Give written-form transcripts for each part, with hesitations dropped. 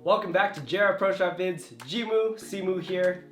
Welcome back to JR Pro Shop Vids. Jimu, Simu here.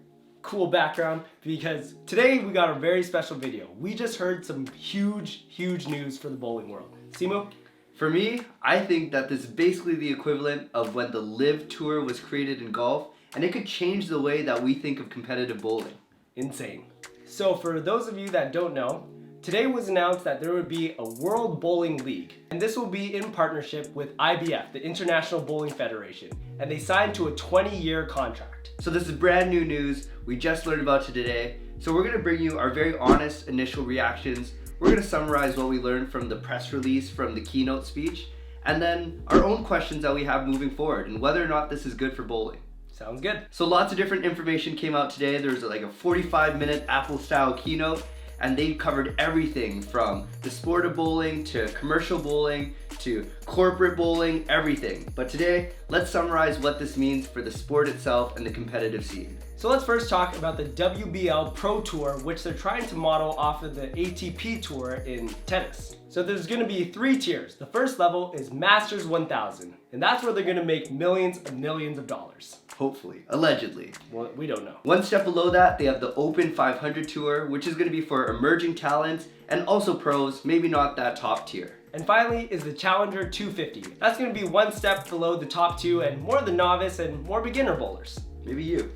Cool background because today we got a very special video. We just heard some huge news for the bowling world. Simu? For me, I think that this is basically the equivalent of when the Live Tour was created in golf, and it could change the way that we think of competitive bowling. Insane. So for those of you that don't know, today was announced that there would be a World Bowling League, and this will be in partnership with IBF, the International Bowling Federation, and they signed to a 20-year contract. So this is brand new news. We just learned about it today. So we're gonna bring you our very honest initial reactions. We're gonna summarize what we learned from the press release from the keynote speech, and then our own questions that we have moving forward and whether or not this is good for bowling. Sounds good. So lots of different information came out today. There was like a 45-minute Apple-style keynote, and they covered everything from the sport of bowling to commercial bowling to corporate bowling, everything. But today, let's summarize what this means for the sport itself and the competitive scene. So let's first talk about the WBL Pro Tour, which they're trying to model off of the ATP Tour in tennis. So there's gonna be 3 tiers. The first level is Masters 1000, and that's where they're gonna make millions and millions of dollars. Hopefully, allegedly. Well, we don't know. One step below that, they have the Open 500 Tour, which is gonna be for emerging talents and also pros, maybe not that top tier. And finally is the Challenger 250. That's gonna be one step below the top 2 and more the novice and more beginner bowlers. Maybe you.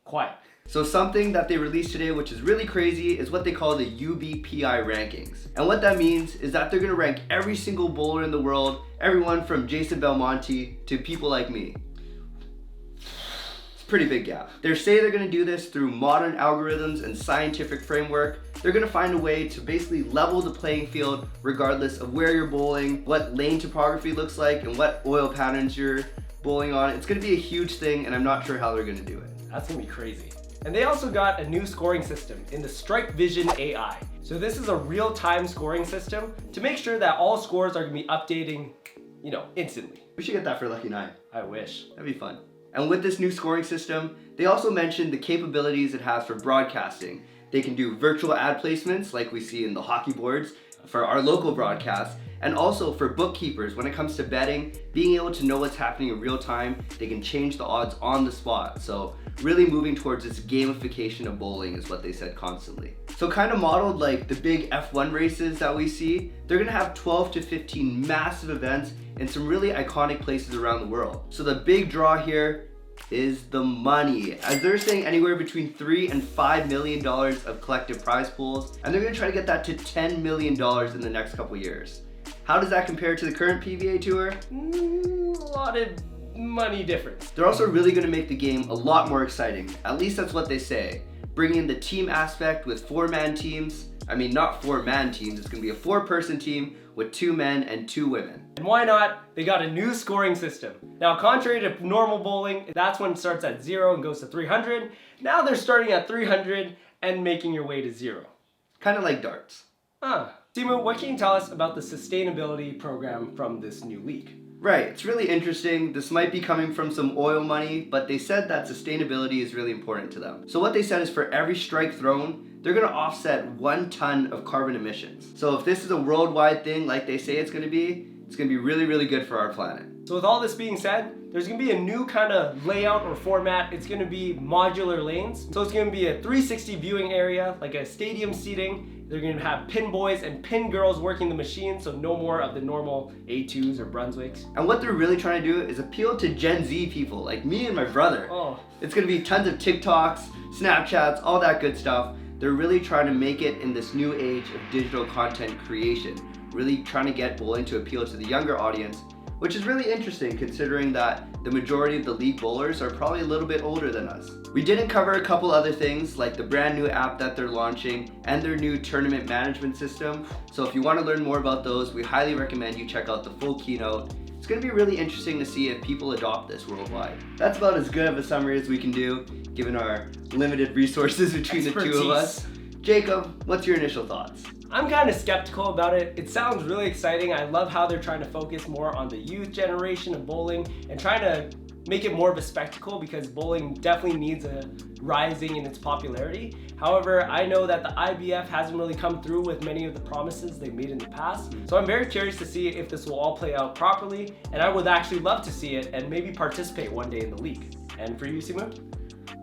Quiet. So something that they released today, which is really crazy, is what they call the UBPI rankings. And what that means is that they're gonna rank every single bowler in the world, everyone from Jason Belmonte to people like me. It's a pretty big gap. They say they're gonna do this through modern algorithms and scientific framework. They're gonna find a way to basically level the playing field regardless of where you're bowling, what lane topography looks like, and what oil patterns you're bowling on. It's gonna be a huge thing, and I'm not sure how they're gonna do it. That's gonna be crazy. And they also got a new scoring system in the Strike Vision AI. So this is a real-time scoring system to make sure that all scores are gonna be updating, instantly. We should get that for Lucky 9. I wish. That'd be fun. And with this new scoring system, they also mentioned the capabilities it has for broadcasting. They can do virtual ad placements like we see in the hockey boards for our local broadcasts, and also for bookkeepers when it comes to betting, being able to know what's happening in real time, they can change the odds on the spot. So really moving towards this gamification of bowling is what they said constantly. So kind of modeled like the big F1 races that we see, they're gonna have 12 to 15 massive events in some really iconic places around the world. So the big draw here is the money, as they're saying anywhere between $3 and $5 million of collective prize pools, and they're gonna try to get that to $10 million in the next couple years. How does that compare to the current PBA tour? A lot of money difference. They're also really gonna make the game a lot more exciting. At least that's what they say. Bring in the team aspect with 4-man teams. I mean, not 4-man teams, it's gonna be a 4-person team with 2 men and 2 women. And why not? They got a new scoring system. Now, contrary to normal bowling, that's when it starts at 0 and goes to 300. Now they're starting at 300 and making your way to 0. Kind of like darts. Simu, what can you tell us about the sustainability program from this new league? Right, it's really interesting. This might be coming from some oil money, but they said that sustainability is really important to them. So what they said is for every strike thrown, they're gonna offset 1 ton of carbon emissions. So if this is a worldwide thing like they say it's gonna be really good for our planet. So with all this being said, there's gonna be a new kind of layout or format. It's gonna be modular lanes. So it's gonna be a 360 viewing area, like a stadium seating. They're gonna have pin boys and pin girls working the machine, so no more of the normal A2s or Brunswicks. And what they're really trying to do is appeal to Gen Z people, like me and my brother. It's gonna be tons of TikToks, Snapchats, all that good stuff. They're really trying to make it in this new age of digital content creation. Really trying to get bowling to appeal to the younger audience, which is really interesting considering that the majority of the league bowlers are probably a little bit older than us. We didn't cover a couple other things like the brand new app that they're launching and their new tournament management system. So if you want to learn more about those, we highly recommend you check out the full keynote. It's going to be really interesting to see if people adopt this worldwide. That's about as good of a summary as we can do, given our limited resources between the 2 of us. Jacob, what's your initial thoughts? I'm kind of skeptical about it. It sounds really exciting. I love how they're trying to focus more on the youth generation of bowling and trying to make it more of a spectacle, because bowling definitely needs a rising in its popularity. However, I know that the IBF hasn't really come through with many of the promises they've made in the past. So I'm very curious to see if this will all play out properly, and I would actually love to see it and maybe participate one day in the league. And for you, Simu?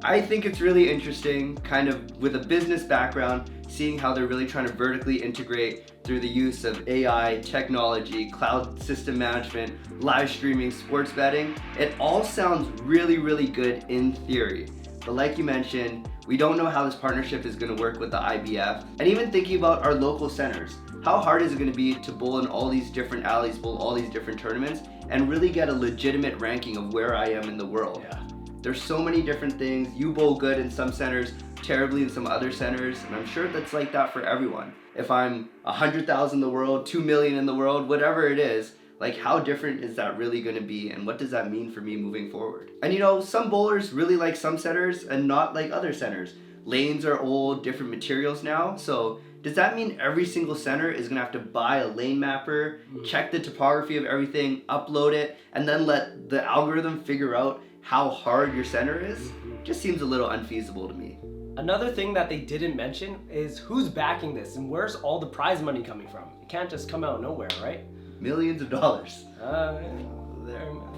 I think it's really interesting, kind of with a business background, seeing how they're really trying to vertically integrate through the use of AI, technology, cloud system management, live streaming, sports betting. It all sounds really, really good in theory. But like you mentioned, we don't know how this partnership is going to work with the IBF. And even thinking about our local centers, how hard is it going to be to bowl in all these different alleys, bowl all these different tournaments, and really get a legitimate ranking of where I am in the world? Yeah. There's so many different things. You bowl good in some centers, terribly in some other centers, and I'm sure that's like that for everyone. If I'm 100,000 in the world, 2 million in the world, whatever it is, like how different is that really going to be, and what does that mean for me moving forward? And you know, some bowlers really like some centers and not like other centers. Lanes are old, different materials now, so does that mean every single center is gonna have to buy a lane mapper, check the topography of everything, upload it, and then let the algorithm figure out how hard your center is? Just seems a little unfeasible to me. Another thing that they didn't mention is who's backing this and where's all the prize money coming from? It can't just come out of nowhere, right? Millions of dollars.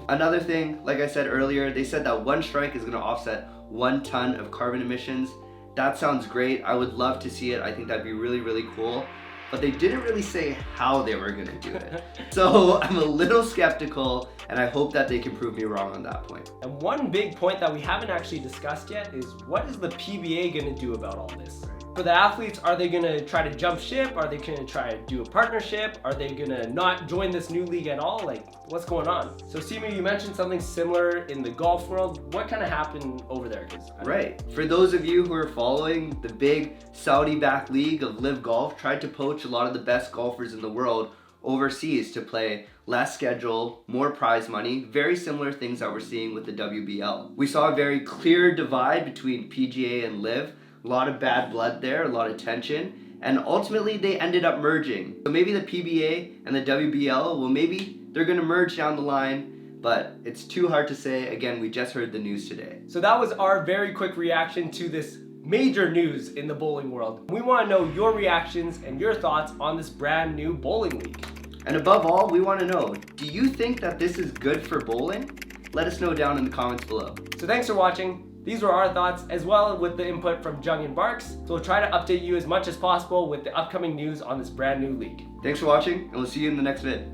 Another thing, like I said earlier, they said that one strike is gonna offset 1 ton of carbon emissions. That sounds great. I would love to see it. I think that'd be really, really cool. But they didn't really say how they were gonna do it. So I'm a little skeptical, and I hope that they can prove me wrong on that point. And one big point that we haven't actually discussed yet is what is the PBA gonna do about all this? For the athletes, are they gonna try to jump ship? Are they gonna try to do a partnership? Are they gonna not join this new league at all? Like, what's going on? So Simu, you mentioned something similar in the golf world. What kind of happened over there? Right. For those of you who are following, the big Saudi-backed league of Live Golf tried to poach a lot of the best golfers in the world overseas to play less schedule, more prize money, very similar things that we're seeing with the WBL. We saw a very clear divide between PGA and Live. A lot of bad blood there, a lot of tension, and ultimately they ended up merging. So maybe the PBA and the WBL, well, maybe they're gonna merge down the line, but it's too hard to say. Again, we just heard the news today. So that was our very quick reaction to this major news in the bowling world. We wanna know your reactions and your thoughts on this brand new bowling league. And above all, we wanna know, do you think that this is good for bowling? Let us know down in the comments below. So thanks for watching. These were our thoughts, as well with the input from Jung and Barks. So we'll try to update you as much as possible with the upcoming news on this brand new league. Thanks for watching, and we'll see you in the next vid.